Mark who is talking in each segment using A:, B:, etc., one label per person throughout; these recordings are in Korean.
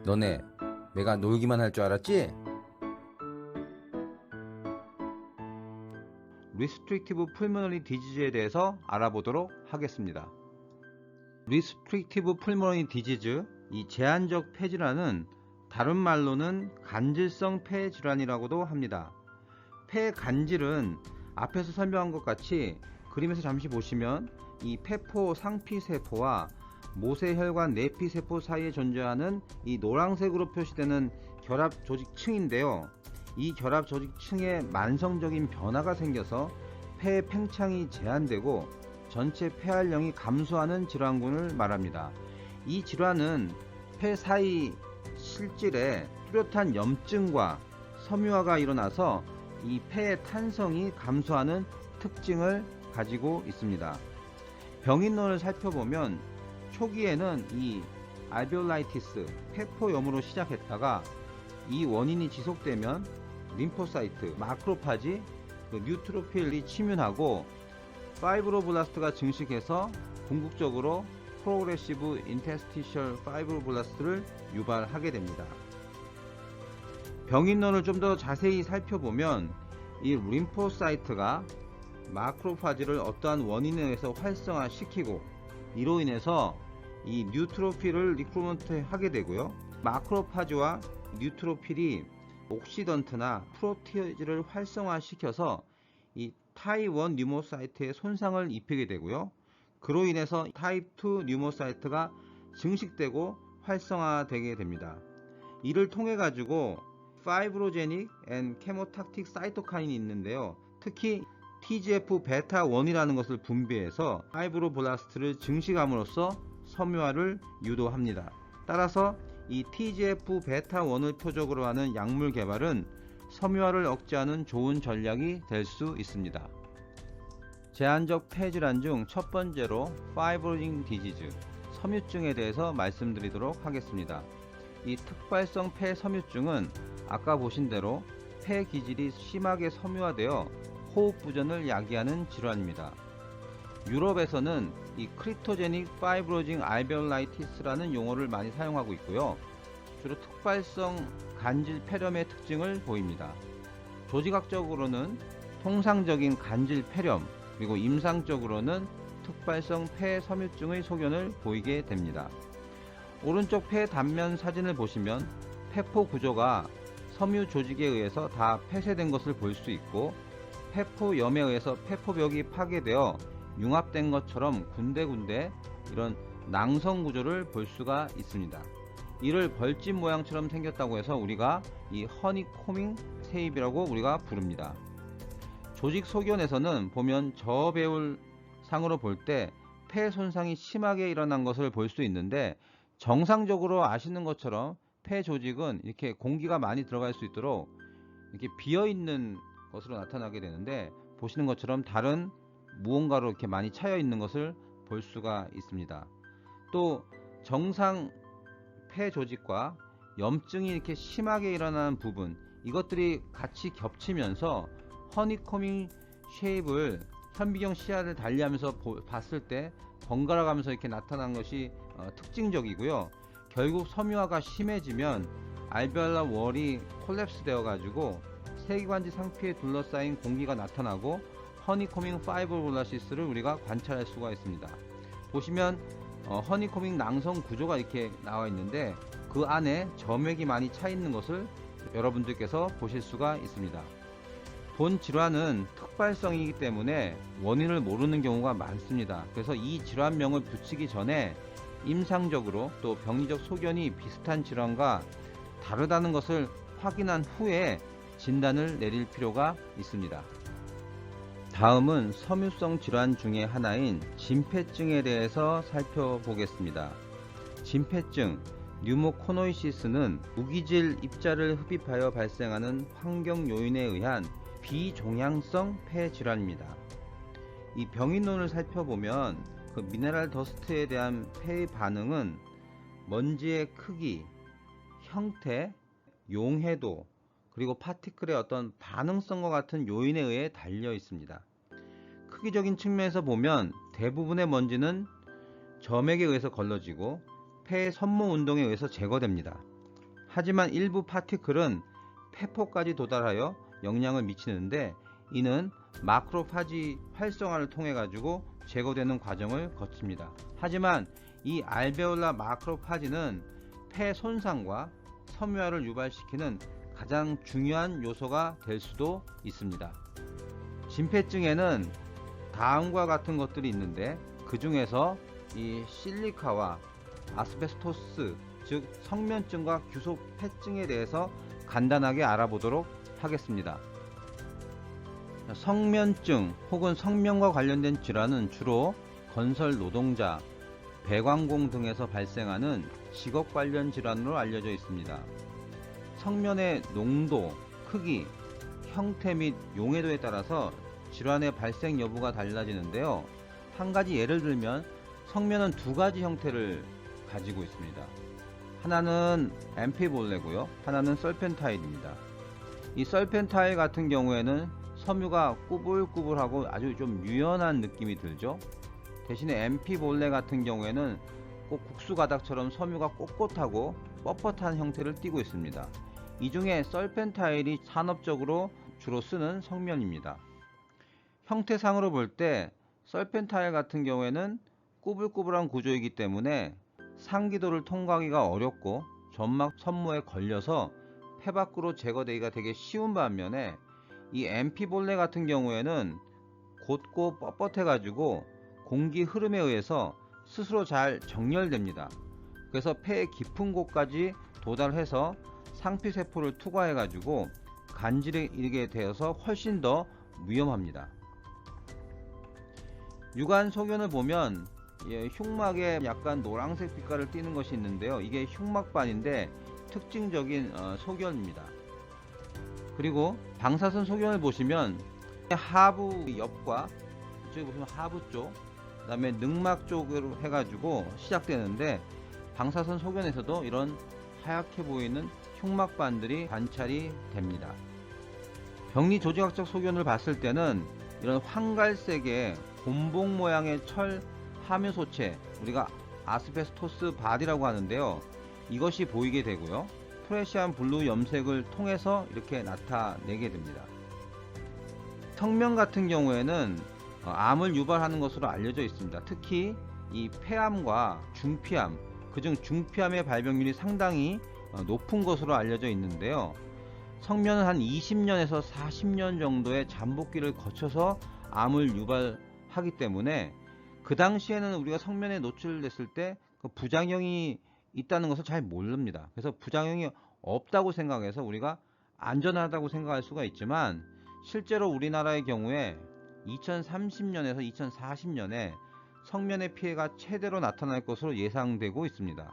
A: 너네 내가 놀기만 할 줄 알았지? 리스트릭티브 풀모너리 디지즈에 대해서 알아보도록 하겠습니다. 리스트릭티브 풀모너리 디지즈, 이 제한적 폐질환은 다른 말로는 간질성 폐질환이라고도 합니다. 폐 간질은 앞에서 설명한 것 같이 그림에서 잠시 보시면 이 폐포 상피세포와 모세혈관 내피세포 사이에 존재하는 이 노란색으로 표시되는 결합 조직층인데요. 이 결합 조직층에 만성적인 변화가 생겨서 폐 팽창이 제한되고 전체 폐활량이 감소하는 질환군을 말합니다. 이 질환은 폐 사이 실질에 뚜렷한 염증과 섬유화가 일어나서 이 폐의 탄성이 감소하는 특징을 가지고 있습니다. 병인론을 살펴보면 초기에는 이 알베올라이티스, 폐포염으로 시작했다가 이 원인이 지속되면 림포사이트, 마크로파지, 뉴트로필이 침윤하고 파이브로블라스트가 증식해서 궁극적으로 프로그레시브 인테스티셜 파이브로블라스트를 유발하게 됩니다. 병인론을 좀 더 자세히 살펴보면 이 림포사이트가 마크로파지를 어떠한 원인에 의해서 활성화시키고 이로 인해서 이 뉴트로필을 리크루먼트 하게 되고요. 마크로파지와 뉴트로필이 옥시던트나 프로티어즈를 활성화시켜서 이 타입 1 뉴모사이트에 손상을 입히게 되고요. 그로 인해서 타입 2 뉴모사이트가 증식되고 활성화되게 됩니다. 이를 통해 가지고 파이브로제닉 앤 케모탁틱 사이토카인이 있는데요. 특히 TGF 베타 1이라는 것을 분비해서 파이브로블라스트를 증식함으로써 섬유화를 유도합니다. 따라서 이 TGF 베타 1을 표적으로 하는 약물 개발은 섬유화를 억제하는 좋은 전략이 될 수 있습니다. 제한적 폐질환 중 첫 번째로 파이브로징 디지즈, 섬유증에 대해서 말씀드리도록 하겠습니다. 이 특발성 폐섬유증은 아까 보신 대로 폐 기질이 심하게 섬유화되어 호흡부전을 야기하는 질환입니다. 유럽에서는 이 크리토제닉 파이브로징 알베올라이티스라는 용어를 많이 사용하고 있고요. 주로 특발성 간질 폐렴의 특징을 보입니다. 조직학적으로는 통상적인 간질 폐렴, 그리고 임상적으로는 특발성 폐섬유증의 소견을 보이게 됩니다. 오른쪽 폐 단면 사진을 보시면 폐포 구조가 섬유 조직에 의해서 다 폐쇄된 것을 볼 수 있고, 폐포염에 의해서 폐포벽이 파괴되어 융합된 것처럼 군데군데 이런 낭성 구조를 볼 수가 있습니다. 이를 벌집 모양처럼 생겼다고 해서 우리가 이 허니코밍 세입이라고 우리가 부릅니다. 조직 소견에서는 보면 저배울 상으로 볼 때 폐 손상이 심하게 일어난 것을 볼 수 있는데, 정상적으로 아시는 것처럼 폐 조직은 이렇게 공기가 많이 들어갈 수 있도록 이렇게 비어 있는 것으로 나타나게 되는데, 보시는 것처럼 다른 무언가로 이렇게 많이 차여 있는 것을 볼 수가 있습니다. 또 정상 폐 조직과 염증이 이렇게 심하게 일어나는 부분, 이것들이 같이 겹치면서 허니코밍 쉐입을 현미경 시야를 달리하면서 봤을 때 번갈아 가면서 이렇게 나타난 것이 특징적이고요. 결국 섬유화가 심해지면 알베올라 월이 콜랩스 되어 가지고 세기관지 상피에 둘러싸인 공기가 나타나고 허니코밍 파이브로블라시스를 우리가 관찰할 수가 있습니다. 보시면 허니코밍 낭성 구조가 이렇게 나와 있는데, 그 안에 점액이 많이 차 있는 것을 여러분들께서 보실 수가 있습니다. 본 질환은 특발성이기 때문에 원인을 모르는 경우가 많습니다. 그래서 이 질환명을 붙이기 전에 임상적으로 또 병리적 소견이 비슷한 질환과 다르다는 것을 확인한 후에 진단을 내릴 필요가 있습니다. 다음은 섬유성 질환 중에 하나인 진폐증에 대해서 살펴보겠습니다. 진폐증, 뉴모코노이시스는 무기질 입자를 흡입하여 발생하는 환경 요인에 의한 비종양성 폐 질환입니다. 이 병인론을 살펴보면 그 미네랄 더스트에 대한 폐의 반응은 먼지의 크기, 형태, 용해도, 그리고 파티클의 어떤 반응성과 같은 요인에 의해 달려 있습니다. 크기적인 측면에서 보면 대부분의 먼지는 점액에 의해서 걸러지고 폐의 선모 운동에 의해서 제거됩니다. 하지만 일부 파티클은 폐포까지 도달하여 영향을 미치는데 이는 마크로파지 활성화를 통해 가지고 제거되는 과정을 거칩니다. 하지만 이 알베올라 마크로파지는 폐 손상과 섬유화를 유발시키는 가장 중요한 요소가 될 수도 있습니다. 진폐증에는 다음과 같은 것들이 있는데 그 중에서 이 실리카와 아스베스토스, 즉 성면증과 규소폐증에 대해서 간단하게 알아보도록 하겠습니다. 성면증 혹은 성면과 관련된 질환은 주로 건설 노동자, 배관공 등에서 발생하는 직업 관련 질환으로 알려져 있습니다. 성면의 농도, 크기, 형태 및 용해도에 따라서 질환의 발생 여부가 달라지는데요. 한 가지 예를 들면 성면은 두 가지 형태를 가지고 있습니다. 하나는 엠피볼레고요, 하나는 설펜타일입니다. 이 설펜타일 같은 경우에는 섬유가 꾸불꾸불하고 아주 좀 유연한 느낌이 들죠. 대신에 엠피볼레 같은 경우에는 꼭 국수가닥처럼 섬유가 꼿꼿하고 뻣뻣한 형태를 띠고 있습니다. 이 중에 설펜타일이 산업적으로 주로 쓰는 성면입니다. 형태상으로 볼 때 설펜타일 같은 경우에는 꾸불꾸불한 구조이기 때문에 상기도를 통과하기가 어렵고 점막 섬모에 걸려서 폐 밖으로 제거되기가 되게 쉬운 반면에 이 엠피볼레 같은 경우에는 곧고 뻣뻣해 가지고 공기 흐름에 의해서 스스로 잘 정렬됩니다. 그래서 폐의 깊은 곳까지 도달해서 상피세포를 투과해 가지고 간질에 이르게 되어서 훨씬 더 위험합니다. 유관 소견을 보면 흉막에 약간 노란색 빛깔을 띠는 것이 있는데요. 이게 흉막반인데 특징적인 소견입니다. 그리고 방사선 소견을 보시면 하부 옆과 이쪽에 보시면 하부 쪽, 그 다음에 늑막 쪽으로 해가지고 시작되는데 방사선 소견에서도 이런 하얗게 보이는 흉막반들이 관찰이 됩니다. 병리 조직학적 소견을 봤을 때는 이런 황갈색의 곰봉 모양의 철 함유소체, 우리가 아스베스토스 바디라고 하는데요. 이것이 보이게 되고요. 프레시안 블루 염색을 통해서 이렇게 나타내게 됩니다. 성면 같은 경우에는 암을 유발하는 것으로 알려져 있습니다. 특히 이 폐암과 중피암, 그중 중피암의 발병률이 상당히 높은 것으로 알려져 있는데요. 성면은 한 20년에서 40년 정도의 잠복기를 거쳐서 암을 유발하기 때문에 그 당시에는 우리가 성면에 노출됐을 때 그 부작용이 있다는 것을 잘 모릅니다. 그래서 부작용이 없다고 생각해서 우리가 안전하다고 생각할 수가 있지만 실제로 우리나라의 경우에 2030년에서 2040년에 성면의 피해가 최대로 나타날 것으로 예상되고 있습니다.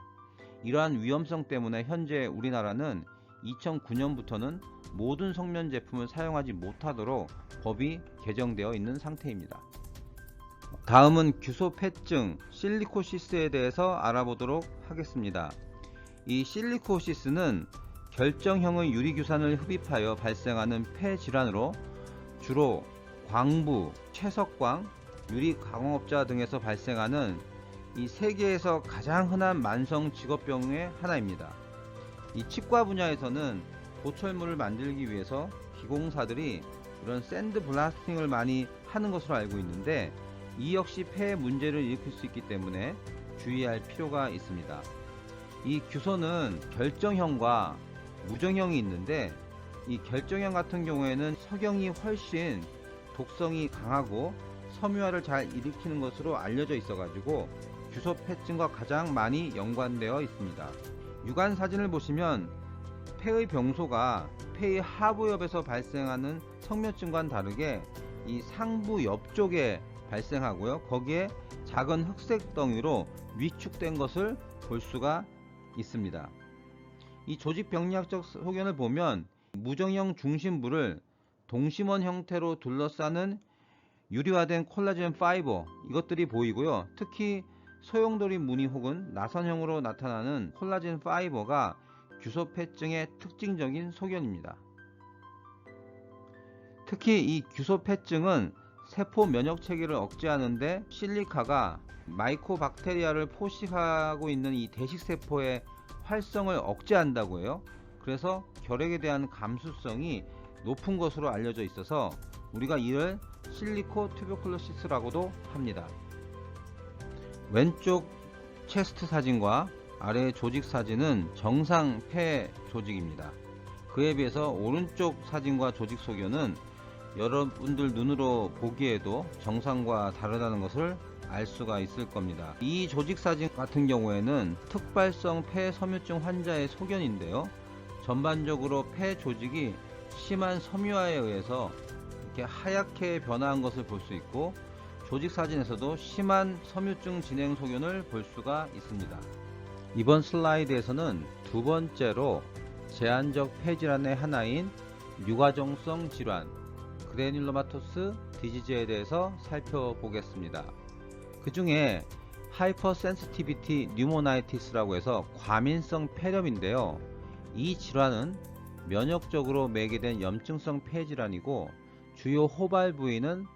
A: 이러한 위험성 때문에 현재 우리나라는 2009년부터는 모든 성면 제품을 사용하지 못하도록 법이 개정되어 있는 상태입니다. 다음은 규소폐증 실리코시스에 대해서 알아보도록 하겠습니다. 이 실리코시스는 결정형의 유리규산을 흡입하여 발생하는 폐 질환으로 주로 광부, 채석광, 유리가공업자 등에서 발생하는 이 세계에서 가장 흔한 만성 직업병의 하나입니다. 이 치과 분야에서는 보철물을 만들기 위해서 기공사들이 이런 샌드 블라스팅을 많이 하는 것으로 알고 있는데 이 역시 폐에 문제를 일으킬 수 있기 때문에 주의할 필요가 있습니다. 이 규소는 결정형과 무정형이 있는데 이 결정형 같은 경우에는 석영이 훨씬 독성이 강하고 섬유화를 잘 일으키는 것으로 알려져 있어 가지고 규소폐증과 가장 많이 연관되어 있습니다. 유관 사진을 보시면 폐의 병소가 폐의 하부엽에서 발생하는 성면증과는 다르게 이 상부 옆쪽에 발생하고요. 거기에 작은 흑색 덩이로 위축된 것을 볼 수가 있습니다. 이 조직병리학적 소견을 보면 무정형 중심부를 동심원 형태로 둘러싸는 유리화된 콜라겐 파이버, 이것들이 보이고요. 특히 소용돌이 무늬 혹은 나선형으로 나타나는 콜라겐 파이버가 규소폐증의 특징적인 소견입니다. 특히 이 규소폐증은 세포 면역 체계를 억제하는데 실리카가 마이코박테리아를 포식하고 있는 이 대식세포의 활성을 억제한다고 해요. 그래서 결핵에 대한 감수성이 높은 것으로 알려져 있어서 우리가 이를 실리코 튜버클로시스라고도 합니다. 왼쪽 체스트 사진과 아래 조직 사진은 정상 폐 조직입니다. 그에 비해서 오른쪽 사진과 조직 소견은 여러분들 눈으로 보기에도 정상과 다르다는 것을 알 수가 있을 겁니다. 이 조직 사진 같은 경우에는 특발성 폐 섬유증 환자의 소견인데요. 전반적으로 폐 조직이 심한 섬유화에 의해서 이렇게 하얗게 변화한 것을 볼 수 있고, 조직 사진에서도 심한 섬유증 진행 소견을 볼 수가 있습니다. 이번 슬라이드에서는 두 번째로 제한적 폐 질환의 하나인 유가종성 질환 그래뉼로마토스 디지즈에 대해서 살펴보겠습니다. 그 중에 하이퍼센시티비티 뉴모나이티스라고 해서 과민성 폐렴인데요. 이 질환은 면역적으로 매개된 염증성 폐질환이고 주요 호발 부위는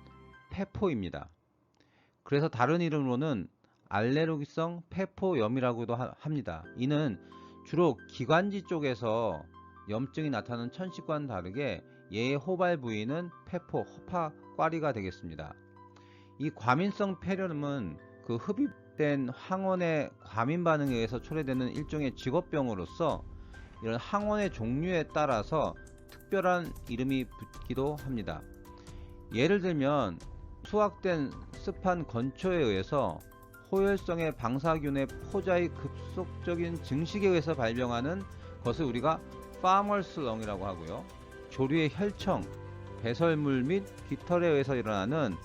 A: 폐포입니다. 그래서 다른 이름으로는 알레르기성 폐포염이라고도 합니다. 이는 주로 기관지 쪽에서 염증이 나타나는 천식과는 다르게 얘의 호발 부위는 폐포, 허파과리가 되겠습니다. 이 과민성 폐렴은 그 흡입된 항원의 과민 반응에 의해서 초래되는 일종의 직업병으로서 이런 항원의 종류에 따라서 특별한 이름이 붙기도 합니다. 예를 들면 수확된 습한 건초에 의해서 호열성의 방사균의 포자의 급속적인 증식에 의해서 발병하는 것을 우리가 파머스 렁이라고 하고요. 조류의 혈청, 배설물 및 깃털에 의해서 일어나는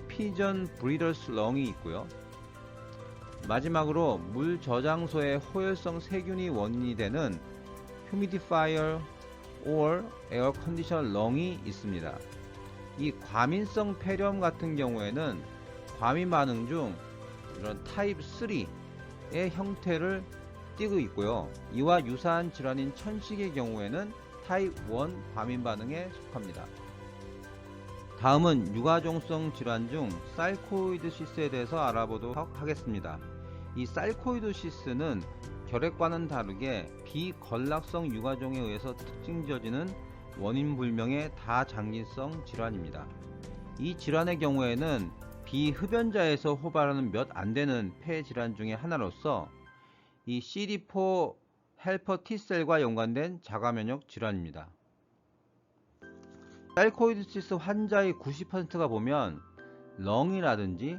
A: 피전 브리더스 렁이 있고요. 마지막으로 물 저장소의 호열성 세균이 원인이 되는 humidifier or air conditioner 렁이 있습니다. 이 과민성 폐렴 같은 경우에는 과민 반응 중 이런 타입 3의 형태를 띠고 있고요. 이와 유사한 질환인 천식의 경우에는 타입 1 과민 반응에 속합니다. 다음은 유가종성 질환 중 살코이드시스에 대해서 알아보도록 하겠습니다. 이 살코이드시스는 결핵과는 다르게 비건락성 유가종에 의해서 특징지어지는 원인불명의 다장기성 질환입니다. 이 질환의 경우에는 비흡연자에서 호발하는 몇 안되는 폐 질환 중의 하나로서 이 CD4 헬퍼 T셀과 연관된 자가면역 질환입니다. 살코이드시스 환자의 90%가 보면 렁이라든지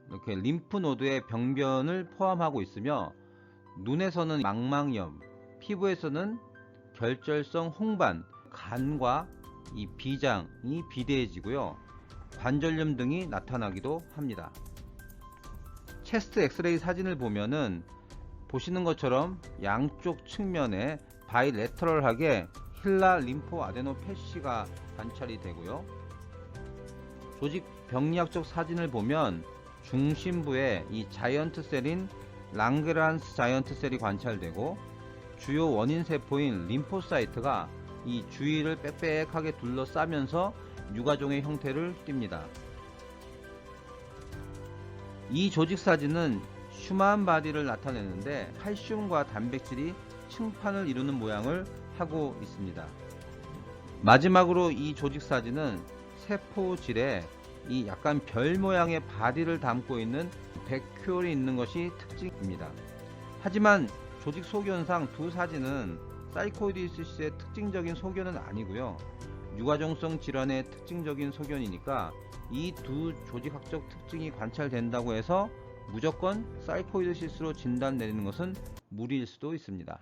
A: 이렇게 림프노드의 병변을 포함하고 있으며, 눈에서는 망망염, 피부에서는 결절성 홍반, 간과 이 비장이 비대해지고요. 관절염 등이 나타나기도 합니다. 체스트 엑스레이 사진을 보면은 보시는 것처럼 양쪽 측면에 바이레터럴하게 힐라 림포 아데노 패시가 관찰이 되고요. 조직 병리학적 사진을 보면 중심부에 이 자이언트 셀인 랑그란스 자이언트 셀이 관찰되고, 주요 원인 세포인 림포사이트가 이 주위를 빽빽하게 둘러싸면서 유가종의 형태를 띱니다. 이 조직 사진은 슈만 바디를 나타내는데 칼슘과 단백질이 층판을 이루는 모양을 하고 있습니다. 마지막으로 이 조직 사진은 세포질에 이 약간 별 모양의 바디를 담고 있는 백큐얼이 있는 것이 특징입니다. 하지만 조직 소견상 두 사진은 살코이드시스의 특징적인 소견은 아니고요. 유가종성 질환의 특징적인 소견이니까 이 두 조직학적 특징이 관찰된다고 해서 무조건 살코이드시스로 진단 내리는 것은 무리일 수도 있습니다.